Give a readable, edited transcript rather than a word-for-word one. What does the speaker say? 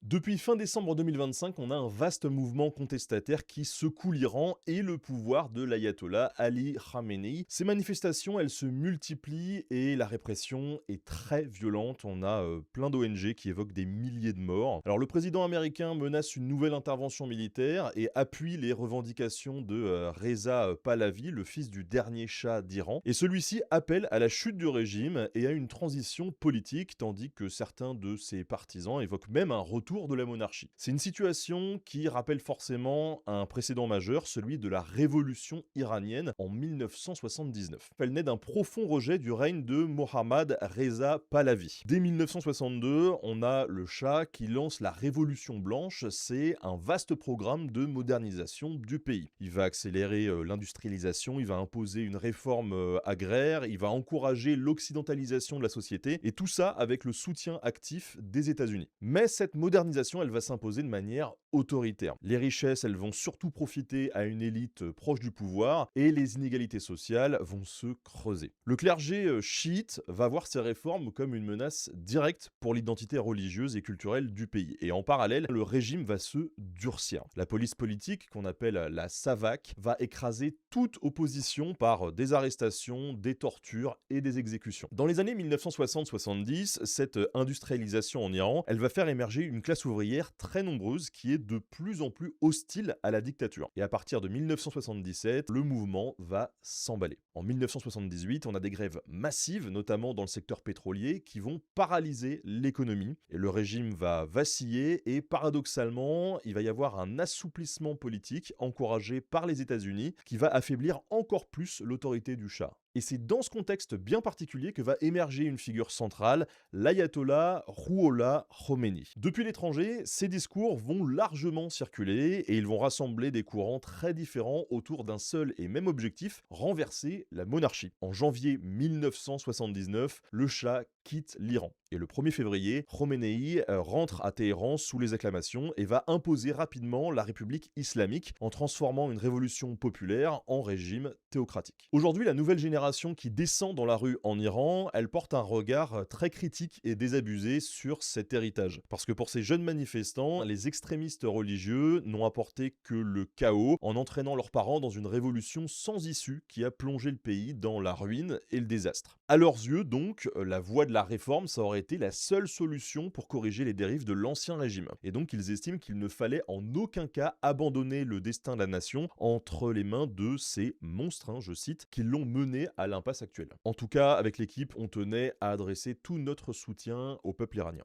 Depuis fin décembre 2025, on a un vaste mouvement contestataire qui secoue l'Iran et le pouvoir de l'ayatollah Ali Khamenei. Ces manifestations, elles se multiplient et la répression est très violente. On a plein d'ONG qui évoquent des milliers de morts. Alors le président américain menace une nouvelle intervention militaire et appuie les revendications de Reza Pahlavi, le fils du dernier shah d'Iran. Et celui-ci appelle à la chute du régime et à une transition politique, tandis que certains de ses partisans évoquent même un retour de la monarchie. C'est une situation qui rappelle forcément un précédent majeur, celui de la révolution iranienne en 1979. Elle naît d'un profond rejet du règne de Mohammad Reza Pahlavi. Dès 1962, on a le Shah qui lance la révolution blanche. C'est un vaste programme de modernisation du pays. Il va accélérer l'industrialisation, il va imposer une réforme agraire, il va encourager l'occidentalisation de la société, et tout ça avec le soutien actif des États-Unis. Mais cette modernisation, elle va s'imposer de manière autoritaire. Les richesses, elles vont surtout profiter à une élite proche du pouvoir et les inégalités sociales vont se creuser. Le clergé chiite va voir ces réformes comme une menace directe pour l'identité religieuse et culturelle du pays. Et en parallèle, le régime va se durcir. La police politique, qu'on appelle la SAVAK, va écraser toute opposition par des arrestations, des tortures et des exécutions. Dans les années 1960-70, cette industrialisation en Iran, elle va faire émerger une classe ouvrière très nombreuse qui est de plus en plus hostile à la dictature. Et à partir de 1977, le mouvement va s'emballer. En 1978, on a des grèves massives, notamment dans le secteur pétrolier, qui vont paralyser l'économie. Et le régime va vaciller et paradoxalement, il va y avoir un assouplissement politique encouragé par les États-Unis qui va affaiblir encore plus l'autorité du Shah. Et c'est dans ce contexte bien particulier que va émerger une figure centrale, l'ayatollah Rouhollah Khomeini. Depuis l'étranger, ces discours vont largement circuler et ils vont rassembler des courants très différents autour d'un seul et même objectif, renverser la monarchie. En janvier 1979, le Shah quitte l'Iran. Et le 1er février, Khomeini rentre à Téhéran sous les acclamations et va imposer rapidement la République islamique en transformant une révolution populaire en régime théocratique. Aujourd'hui, la nouvelle génération qui descend dans la rue en Iran, elle porte un regard très critique et désabusé sur cet héritage. Parce que pour ces jeunes manifestants, les extrémistes religieux n'ont apporté que le chaos en entraînant leurs parents dans une révolution sans issue qui a plongé le pays dans la ruine et le désastre. À leurs yeux, donc, la voie de la réforme, ça aurait été la seule solution pour corriger les dérives de l'ancien régime. Et donc, ils estiment qu'il ne fallait en aucun cas abandonner le destin de la nation entre les mains de ces monstres, je cite, qui l'ont mené à l'impasse actuelle. En tout cas, avec l'équipe, on tenait à adresser tout notre soutien au peuple iranien.